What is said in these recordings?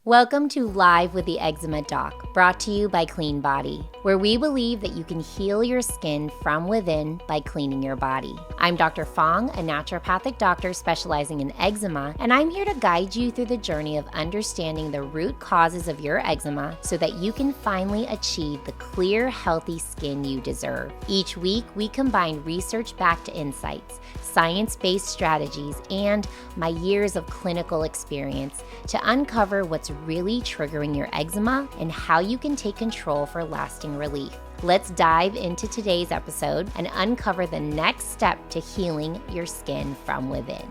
Welcome to Live with the Eczema Doc, brought to you by Clean Body, where we believe that you can heal your skin from within by cleaning your body. I'm Dr. Fong, a naturopathic doctor specializing in eczema, and I'm here to guide you through the journey of understanding the root causes of your eczema so that you can finally achieve the clear, healthy skin you deserve. Each week, we combine research-backed insights, science-based strategies, and my years of clinical experience to uncover what's really triggering your eczema and how you can take control for lasting relief. Let's dive into today's episode and uncover the next step to healing your skin from within.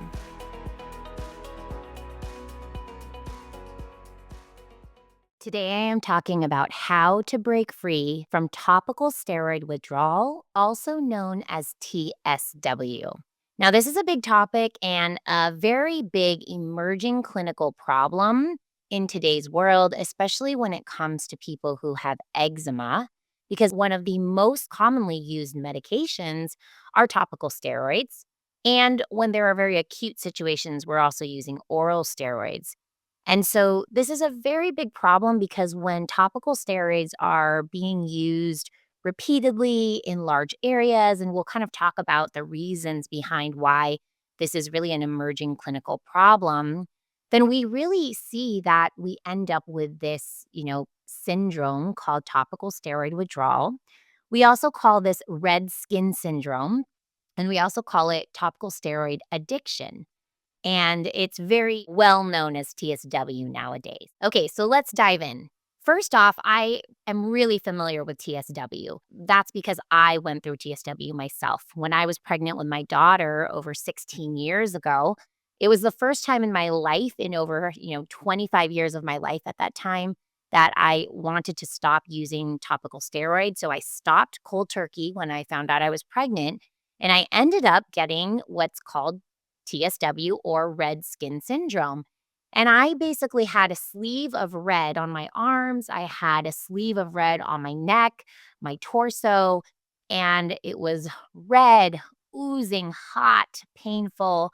Today, I am talking about how to break free from topical steroid withdrawal, also known as TSW. Now, this is a big topic and a very big emerging clinical problem in today's world, especially when it comes to people who have eczema, because one of the most commonly used medications are topical steroids. And when there are very acute situations, we're also using oral steroids. And so this is a very big problem because when topical steroids are being used repeatedly in large areas, and we'll kind of talk about the reasons behind why this is really an emerging clinical problem, then we really see that we end up with this, syndrome called topical steroid withdrawal. We also call this red skin syndrome, and we also call it topical steroid addiction. And it's very well known as TSW nowadays. Okay, so let's dive in. First off, I am really familiar with TSW. That's because I went through TSW myself. When I was pregnant with my daughter over 16 years ago, it was the first time in my life, in over 25 years of my life at that time, that I wanted to stop using topical steroids. So I stopped cold turkey when I found out I was pregnant, and I ended up getting what's called TSW, or red skin syndrome. And I basically had a sleeve of red on my arms. I had a sleeve of red on my neck, my torso, and it was red, oozing, hot, painful.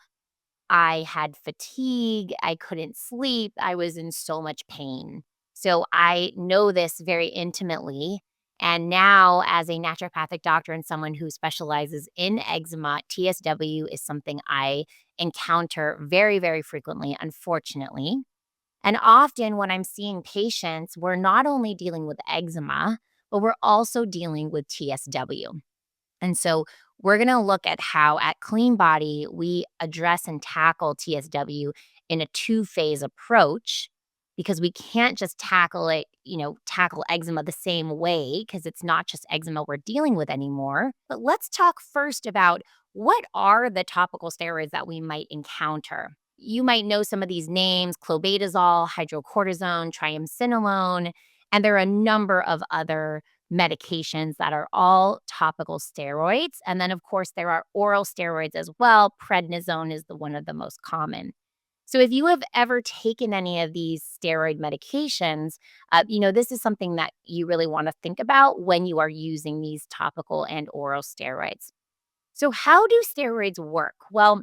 I had fatigue. I couldn't sleep. I was in so much pain. So I know this very intimately. And now, as a naturopathic doctor and someone who specializes in eczema, TSW is something I encounter very, very frequently, unfortunately. And often when I'm seeing patients, we're not only dealing with eczema, but we're also dealing with TSW. And so we're going to look at how at Clean Body, we address and tackle TSW in a two-phase approach, because we can't just tackle eczema the same way, because it's not just eczema we're dealing with anymore. But let's talk first about what are the topical steroids that we might encounter. You might know some of these names: clobetasol, hydrocortisone, triamcinolone, and there are a number of other medications that are all topical steroids. And then, of course, there are oral steroids as well. Prednisone is one of the most common. So if you have ever taken any of these steroid medications, this is something that you really want to think about when you are using these topical and oral steroids. So how do steroids work? Well,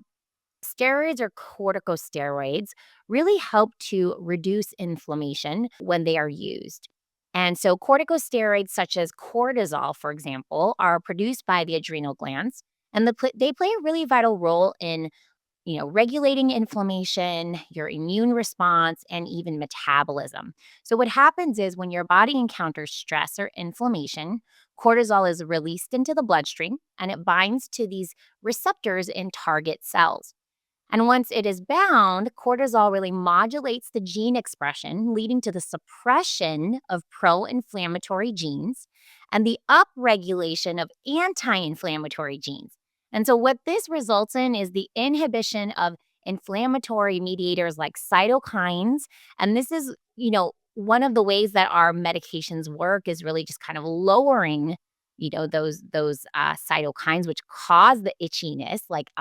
steroids, or corticosteroids, really help to reduce inflammation when they are used. And so corticosteroids such as cortisol, for example, are produced by the adrenal glands, and they play a really vital role in regulating inflammation, your immune response, and even metabolism. So what happens is when your body encounters stress or inflammation, cortisol is released into the bloodstream, and it binds to these receptors in target cells. And once it is bound, cortisol really modulates the gene expression, leading to the suppression of pro-inflammatory genes and the upregulation of anti-inflammatory genes. And so what this results in is the inhibition of inflammatory mediators like cytokines. And this is, one of the ways that our medications work is really just kind of lowering, those cytokines, which cause the itchiness, like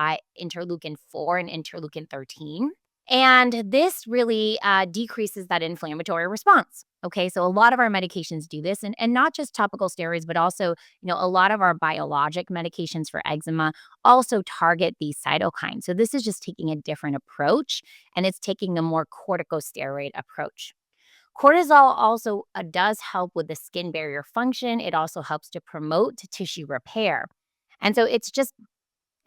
interleukin 4 and interleukin 13. And this really decreases that inflammatory response. Okay, so a lot of our medications do this, and not just topical steroids, but also, a lot of our biologic medications for eczema also target these cytokines. So this is just taking a different approach, and it's taking a more corticosteroid approach. Cortisol also does help with the skin barrier function. It also helps to promote tissue repair. And so it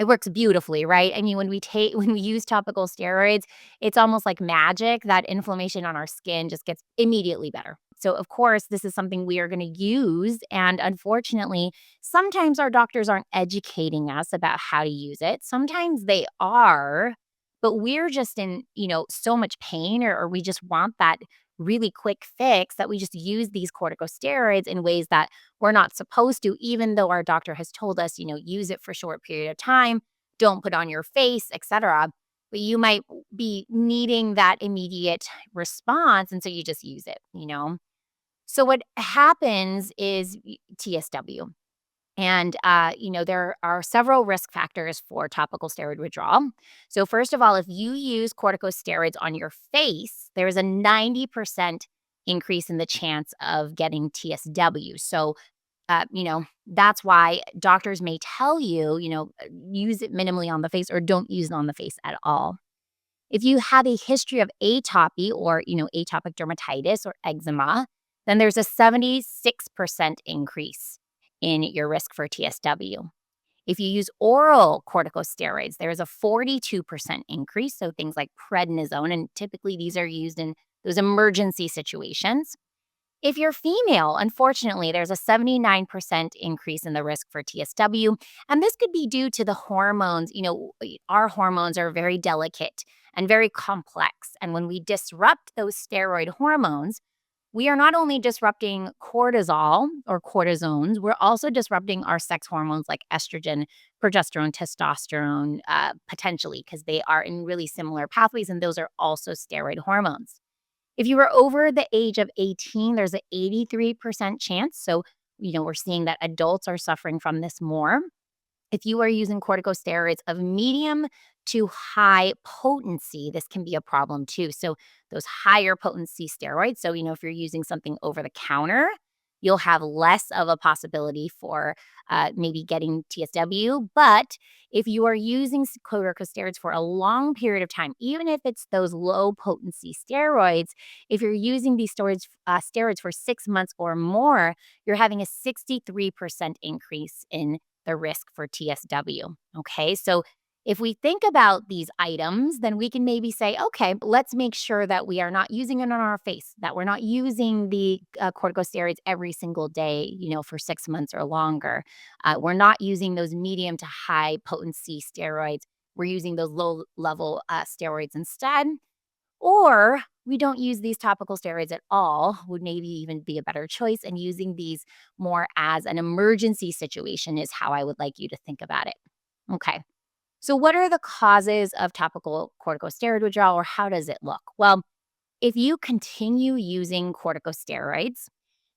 works beautifully, right? I mean, when we use topical steroids, it's almost like magic that inflammation on our skin just gets immediately better. So, of course, this is something we are going to use. And unfortunately, sometimes our doctors aren't educating us about how to use it. Sometimes they are, but we're just in, so much pain or we just want that really quick fix that we just use these corticosteroids in ways that we're not supposed to, even though our doctor has told us, use it for a short period of time, don't put on your face, etc. But you might be needing that immediate response. And so you just use it. So what happens is TSW. And, there are several risk factors for topical steroid withdrawal. So, first of all, if you use corticosteroids on your face, there is a 90% increase in the chance of getting TSW. So, that's why doctors may tell you, use it minimally on the face or don't use it on the face at all. If you have a history of atopy or, atopic dermatitis or eczema, then there's a 76% increase in your risk for TSW. If you use oral corticosteroids, there is a 42% increase. So things like prednisone, and typically these are used in those emergency situations. If you're female, unfortunately, there's a 79% increase in the risk for TSW. And this could be due to the hormones. Our hormones are very delicate and very complex. And when we disrupt those steroid hormones, we are not only disrupting cortisol or cortisones, we're also disrupting our sex hormones like estrogen, progesterone, testosterone, potentially, because they are in really similar pathways. And those are also steroid hormones. If you were over the age of 18, there's an 83% chance. So, we're seeing that adults are suffering from this more. If you are using corticosteroids of medium to high potency, this can be a problem too. So, those higher potency steroids, so, if you're using something over the counter, you'll have less of a possibility for maybe getting TSW. But if you are using corticosteroids for a long period of time, even if it's those low potency steroids, if you're using these steroids for 6 months or more, you're having a 63% increase in the risk for TSW. Okay. So if we think about these items, then we can maybe say, okay, let's make sure that we are not using it on our face, that we're not using the corticosteroids every single day, for 6 months or longer. We're not using those medium to high potency steroids. We're using those low level steroids instead. Or we don't use these topical steroids at all, would maybe even be a better choice. And using these more as an emergency situation is how I would like you to think about it. Okay. So, what are the causes of topical corticosteroid withdrawal, or how does it look? Well, if you continue using corticosteroids,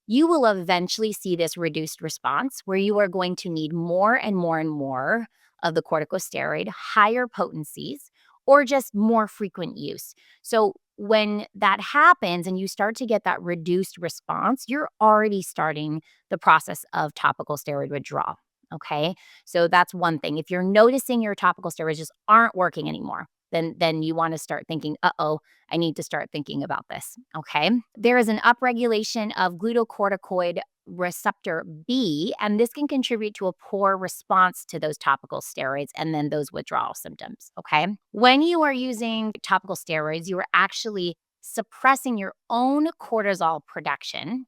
you will eventually see this reduced response where you are going to need more and more and more of the corticosteroid, higher potencies, or just more frequent use. So, when that happens and you start to get that reduced response, you're already starting the process of topical steroid withdrawal. Okay. So that's one thing. If you're noticing your topical steroids just aren't working anymore, then you want to start thinking, uh-oh, I need to start thinking about this. Okay. There is an upregulation of glucocorticoid receptor B, and this can contribute to a poor response to those topical steroids and then those withdrawal symptoms. Okay. When you are using topical steroids, you are actually suppressing your own cortisol production,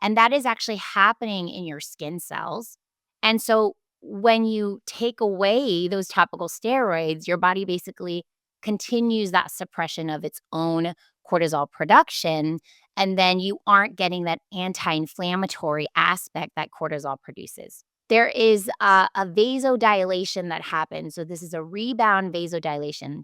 and that is actually happening in your skin cells. And so when you take away those topical steroids, your body basically continues that suppression of its own cortisol production. And then you aren't getting that anti inflammatory aspect that cortisol produces. There is a vasodilation that happens. So, this is a rebound vasodilation.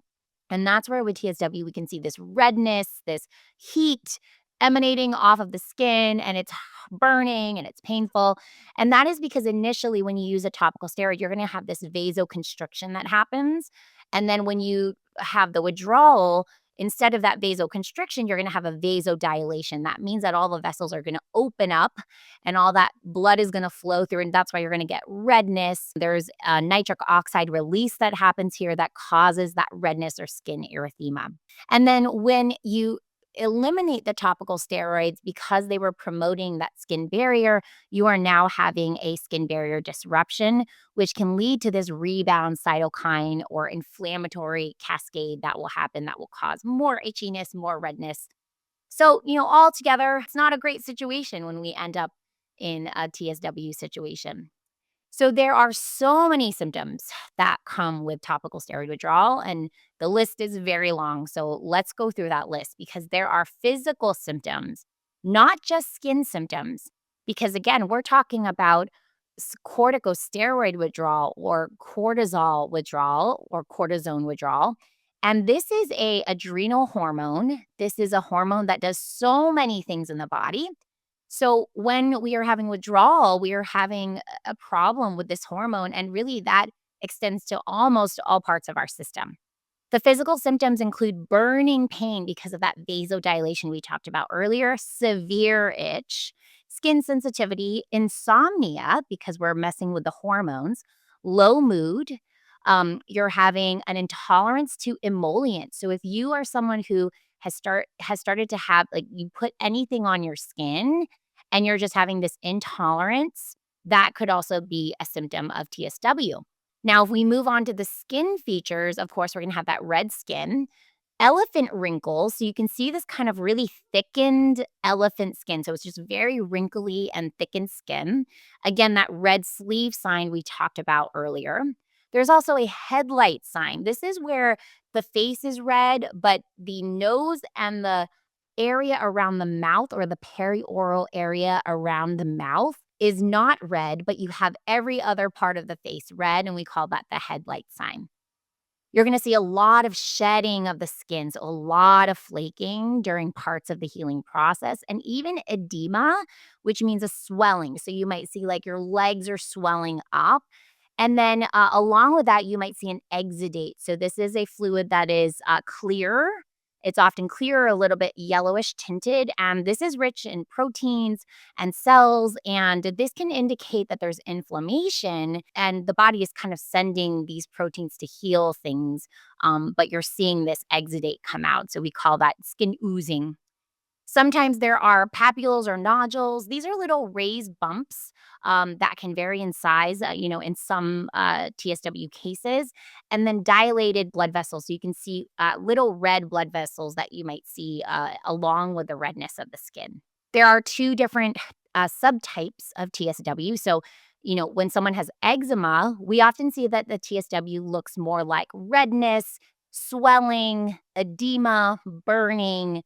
And that's where with TSW, we can see this redness, this heat emanating off of the skin, and it's burning and it's painful. And that is because initially, when you use a topical steroid, you're going to have this vasoconstriction that happens. And then when you have the withdrawal, instead of that vasoconstriction, you're going to have a vasodilation. That means that all the vessels are going to open up and all that blood is going to flow through. And that's why you're going to get redness. There's a nitric oxide release that happens here that causes that redness or skin erythema. And then when you eliminate the topical steroids because they were promoting that skin barrier, you are now having a skin barrier disruption, which can lead to this rebound cytokine or inflammatory cascade that will happen that will cause more itchiness, more redness. So, altogether, it's not a great situation when we end up in a TSW situation. So there are so many symptoms that come with topical steroid withdrawal, and the list is very long. So let's go through that list because there are physical symptoms, not just skin symptoms. Because again, we're talking about corticosteroid withdrawal or cortisol withdrawal or cortisone withdrawal. And this is a adrenal hormone. This is a hormone that does so many things in the body. So when we are having withdrawal, we are having a problem with this hormone, and really that extends to almost all parts of our system. The physical symptoms include burning pain because of that vasodilation we talked about earlier, severe itch, skin sensitivity, insomnia because we're messing with the hormones, low mood. You're having an intolerance to emollients. So if you are someone who has started to have, like, you put anything on your skin and you're just having this intolerance, that could also be a symptom of TSW. Now, if we move on to the skin features, of course, we're going to have that red skin, elephant wrinkles. So you can see this kind of really thickened elephant skin. So it's just very wrinkly and thickened skin. Again, that red sleeve sign we talked about earlier. There's also a headlight sign. This is where the face is red, but the nose and the area around the mouth, or the perioral area around the mouth, is not red, but you have every other part of the face red, and we call that the headlight sign. You're gonna see a lot of shedding of the skin, so a lot of flaking during parts of the healing process, and even edema, which means a swelling. So you might see, like, your legs are swelling up. And then, along with that, you might see an exudate. So this is a fluid that is clear. It's often clear, a little bit yellowish tinted, and this is rich in proteins and cells. And this can indicate that there's inflammation, and the body is kind of sending these proteins to heal things. But you're seeing this exudate come out. So we call that skin oozing. Sometimes there are papules or nodules. These are little raised bumps that can vary in size, in some TSW cases, and then dilated blood vessels. So you can see little red blood vessels that you might see along with the redness of the skin. There are two different subtypes of TSW. So, when someone has eczema, we often see that the TSW looks more like redness, swelling, edema, burning,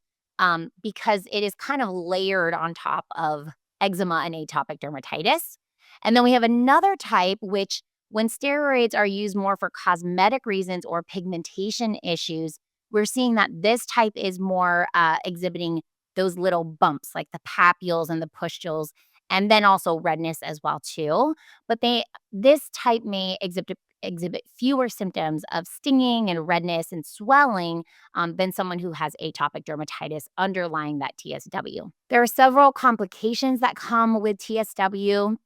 because it is kind of layered on top of eczema and atopic dermatitis. And then we have another type, which, when steroids are used more for cosmetic reasons or pigmentation issues, we're seeing that this type is more exhibiting those little bumps, like the papules and the pustules, and then also redness as well too. But this type may exhibit fewer symptoms of stinging and redness and swelling than someone who has atopic dermatitis underlying that TSW. There are several complications that come with TSW.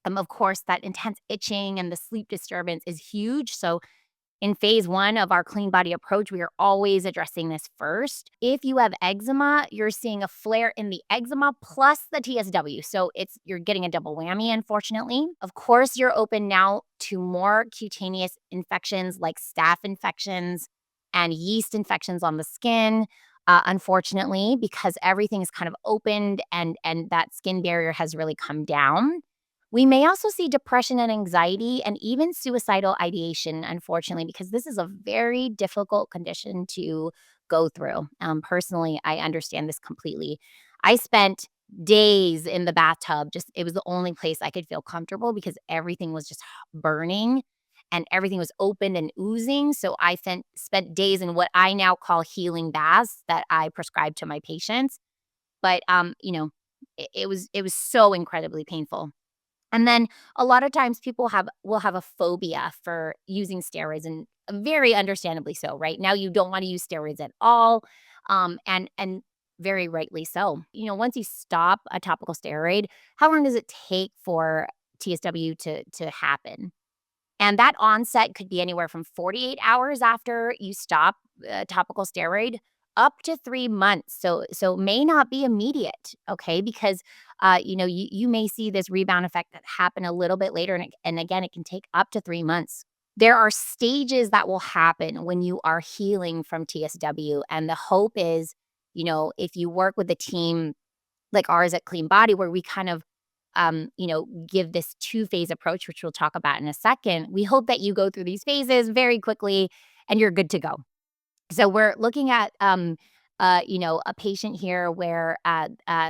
Of course, that intense itching and the sleep disturbance is huge. So in phase one of our clean body approach, we are always addressing this first. If you have eczema, you're seeing a flare in the eczema plus the TSW. So you're getting a double whammy, unfortunately. Of course, you're open now to more cutaneous infections like staph infections and yeast infections on the skin. Unfortunately, because everything is kind of opened and that skin barrier has really come down. We may also see depression and anxiety and even suicidal ideation, unfortunately, because this is a very difficult condition to go through. Personally, I understand this completely. I spent days in the bathtub. Just, it was the only place I could feel comfortable because everything was just burning and everything was open and oozing. So I spent days in what I now call healing baths that I prescribe to my patients. But it was so incredibly painful. And then a lot of times people will have a phobia for using steroids, and very understandably so. Right now, you don't want to use steroids at all, and very rightly so. Once you stop a topical steroid, how long does it take for TSW to happen? And that onset could be anywhere from 48 hours after you stop a topical steroid up to 3 months. So it may not be immediate, okay? Because, you may see this rebound effect that happen a little bit later, and again, it can take up to 3 months. There are stages that will happen when you are healing from TSW, and the hope is, if you work with a team like ours at Clean Body, where we kind of, give this two-phase approach, which we'll talk about in a second, we hope that you go through these phases very quickly and you're good to go. So we're looking at, a patient here where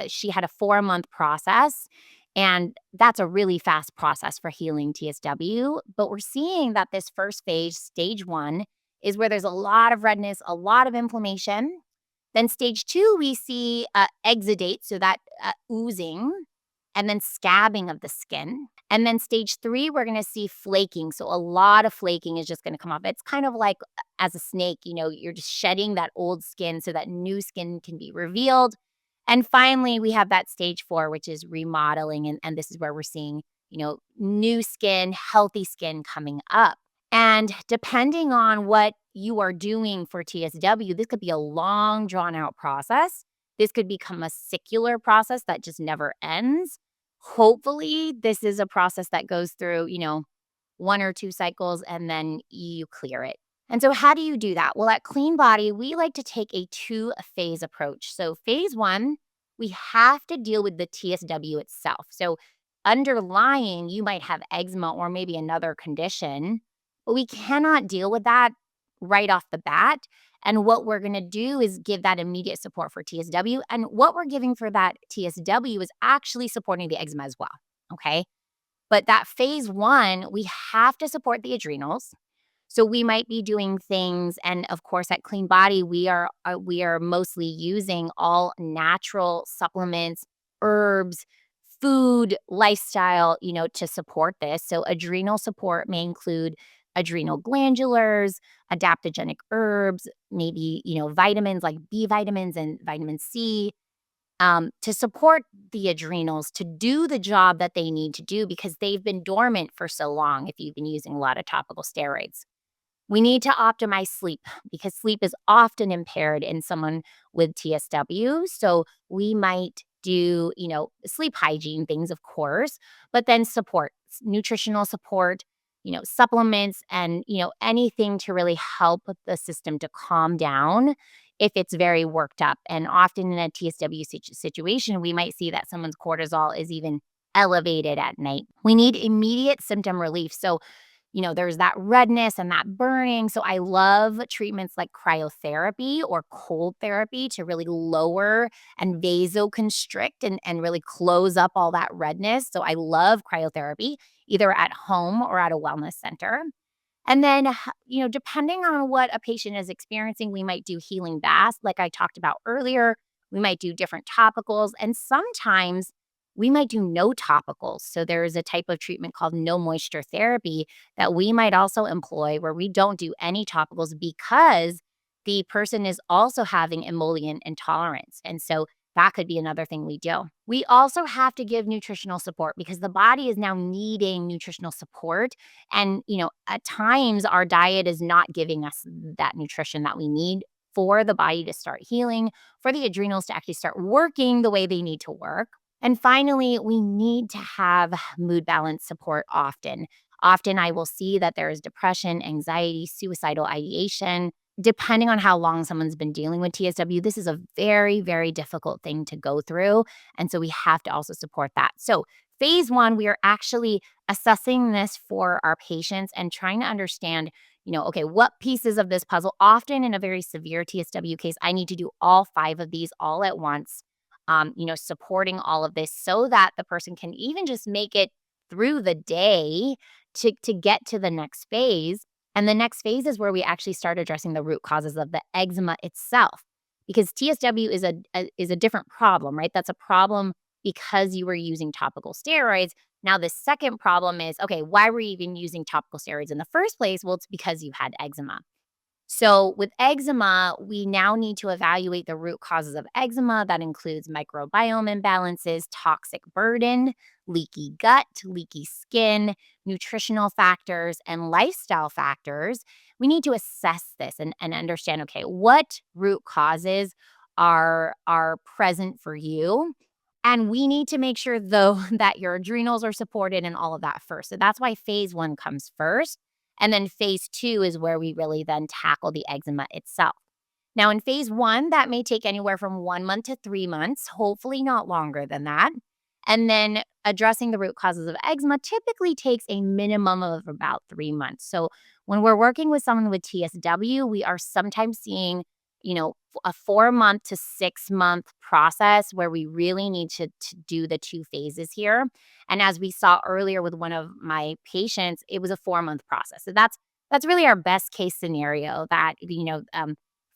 she had a 4-month process, and that's a really fast process for healing TSW. But we're seeing that this first phase, stage one, is where there's a lot of redness, a lot of inflammation. Then stage two, we see exudate, so that oozing, and then scabbing of the skin. And then stage three, we're going to see flaking. So a lot of flaking is just going to come off. It's kind of like as a snake, you're just shedding that old skin so that new skin can be revealed. And finally, we have that stage four, which is remodeling. And this is where we're seeing, new skin, healthy skin coming up. And depending on what you are doing for TSW, this could be a long, drawn out process. This could become a secular process that just never ends. Hopefully, this is a process that goes through, 1 or 2 cycles and then you clear it. And so, how do you do that? Well, at Clean Body, we like to take a two-phase approach. So, phase one, we have to deal with the TSW itself. So, underlying, you might have eczema or maybe another condition, but we cannot deal with that right off the bat. And what we're going to do is give that immediate support for TSW. And what we're giving for that TSW is actually supporting the eczema as well. Okay. But that phase one, we have to support the adrenals. So we might be doing things, and of course, at Clean Body, we are mostly using all natural supplements, herbs, food, lifestyle, to support this. So adrenal support may include adrenal glandulars, adaptogenic herbs, maybe vitamins like B vitamins and vitamin C, to support the adrenals to do the job that they need to do because they've been dormant for so long if you've been using a lot of topical steroids. We need to optimize sleep because sleep is often impaired in someone with TSW. So we might do, sleep hygiene things, of course, but then support, nutritional support, supplements and, anything to really help the system to calm down if it's very worked up. And often in a TSW situation, we might see that someone's cortisol is even elevated at night. We need immediate symptom relief. So there's that redness and that burning. So I love treatments like cryotherapy or cold therapy to really lower and vasoconstrict and really close up all that redness. So I love cryotherapy, either at home or at a wellness center. And then, depending on what a patient is experiencing, we might do healing baths, like I talked about earlier. We might do different topicals, and sometimes we might do no topicals. So there is a type of treatment called no moisture therapy that we might also employ where we don't do any topicals because the person is also having emollient intolerance. And so that could be another thing we do. We also have to give nutritional support because the body is now needing nutritional support. And, at times our diet is not giving us that nutrition that we need for the body to start healing, for the adrenals to actually start working the way they need to work. And finally, we need to have mood balance support often. Often I will see that there is depression, anxiety, suicidal ideation. Depending on how long someone's been dealing with TSW, this is a very, very difficult thing to go through. And so we have to also support that. So phase one, we are actually assessing this for our patients and trying to understand, okay, what pieces of this puzzle, often in a very severe TSW case, I need to do all 5 of these all at once, supporting all of this so that the person can even just make it through the day to get to the next phase. And the next phase is where we actually start addressing the root causes of the eczema itself, because TSW is a different problem, right? That's a problem because you were using topical steroids. Now, the second problem is, okay, why were you even using topical steroids in the first place? Well, it's because you had eczema. So with eczema, we now need to evaluate the root causes of eczema. That includes microbiome imbalances, toxic burden, leaky gut, leaky skin, nutritional factors, and lifestyle factors, we need to assess this and understand, okay, what root causes are present for you. And we need to make sure, though, that your adrenals are supported and all of that first. So that's why phase one comes first. And then phase two is where we really then tackle the eczema itself. Now, in phase one, that may take anywhere from 1 month to 3 months, hopefully not longer than that. And then addressing the root causes of eczema typically takes a minimum of about 3 months. So when we're working with someone with TSW, we are sometimes seeing, a 4 month to 6 month process where we really need to do the two phases here. And as we saw earlier with one of my patients, it was a 4 month process. So that's really our best case scenario that,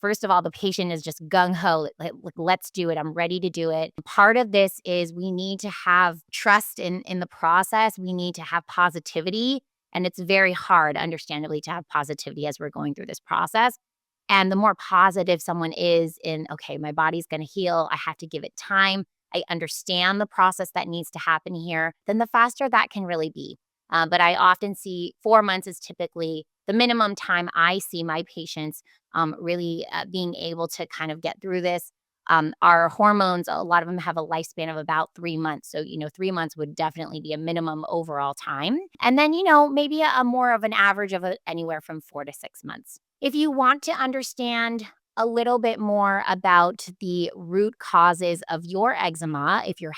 first of all, the patient is just gung ho, like, let's do it. I'm ready to do it. Part of this is we need to have trust in the process. We need to have positivity. And it's very hard, understandably, to have positivity as we're going through this process. And the more positive someone is in, okay, my body's going to heal, I have to give it time, I understand the process that needs to happen here, then the faster that can really be. But I often see 4 months is typically the minimum time I see my patients really being able to kind of get through this. Our hormones, a lot of them have a lifespan of about 3 months. So, 3 months would definitely be a minimum overall time. And then, maybe a more of an average of anywhere from 4 to 6 months. If you want to understand a little bit more about the root causes of your eczema, if you're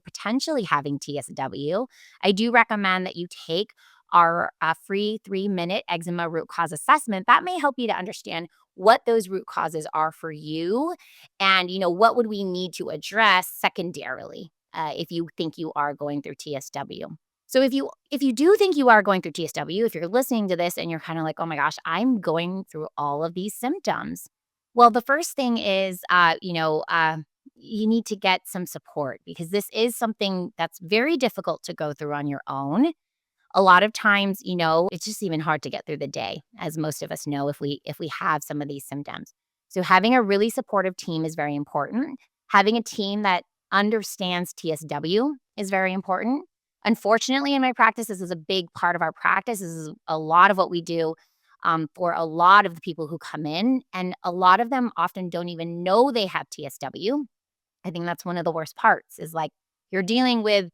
potentially having TSW, I do recommend that you take our free 3-minute eczema root cause assessment. That may help you to understand what those root causes are for you, and what would we need to address secondarily if you think you are going through TSW. So if you do think you are going through TSW, if you're listening to this and you're kind of like, oh my gosh, I'm going through all of these symptoms. Well, the first thing is, you need to get some support, because this is something that's very difficult to go through on your own. A lot of times, it's just even hard to get through the day, as most of us know, if we have some of these symptoms. So having a really supportive team is very important. Having a team that understands TSW is very important. Unfortunately, in my practice, this is a big part of our practice. This is a lot of what we do for a lot of the people who come in, and a lot of them often don't even know they have TSW. I think that's one of the worst parts, is like you're dealing with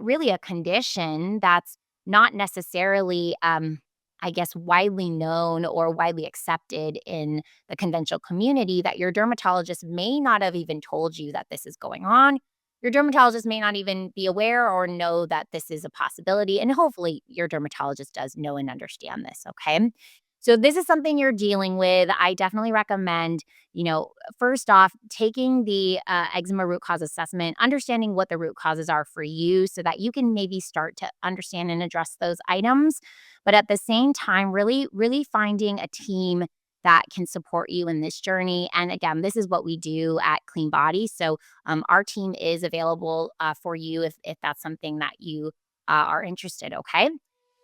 really a condition that's not necessarily, I guess, widely known or widely accepted in the conventional community, that your dermatologist may not have even told you that this is going on. Your dermatologist may not even be aware or know that this is a possibility. And hopefully your dermatologist does know and understand this. Okay. So this is something you're dealing with. I definitely recommend, first off, taking the eczema root cause assessment, understanding what the root causes are for you so that you can maybe start to understand and address those items. But at the same time, really, really finding a team that can support you in this journey. And again, this is what we do at Clean Body. So our team is available for you if that's something that you are interested. Okay.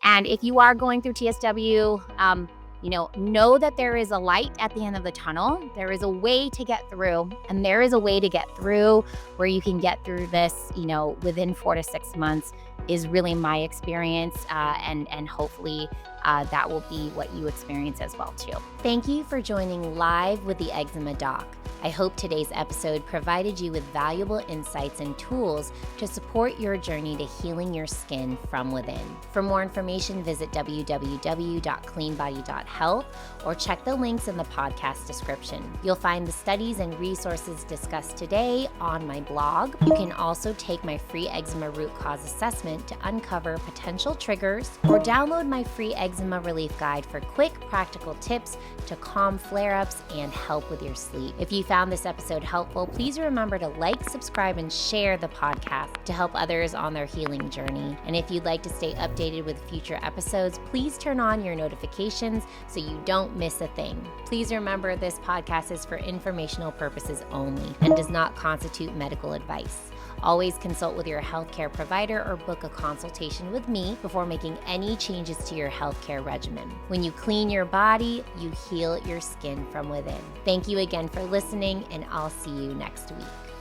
And if you are going through TSW, know that there is a light at the end of the tunnel. There is a way to get through, and there is a way to get through where you can get through this, within 4 to 6 months is really my experience. And hopefully that will be what you experience as well too. Thank you for joining Live with the Eczema Doc. I hope today's episode provided you with valuable insights and tools to support your journey to healing your skin from within. For more information, visit www.cleanbody.health or check the links in the podcast description. You'll find the studies and resources discussed today on my blog. You can also take my free eczema root cause assessment to uncover potential triggers, or download my free eczema relief guide for quick, practical tips to calm flare-ups and help with your sleep. If you found this episode helpful, please remember to like, subscribe, and share the podcast to help others on their healing journey. And if you'd like to stay updated with future episodes, please turn on your notifications so you don't miss a thing. Please remember, this podcast is for informational purposes only and does not constitute medical advice. Always consult with your healthcare provider or book a consultation with me before making any changes to your healthcare regimen. When you clean your body, you heal your skin from within. Thank you again for listening, and I'll see you next week.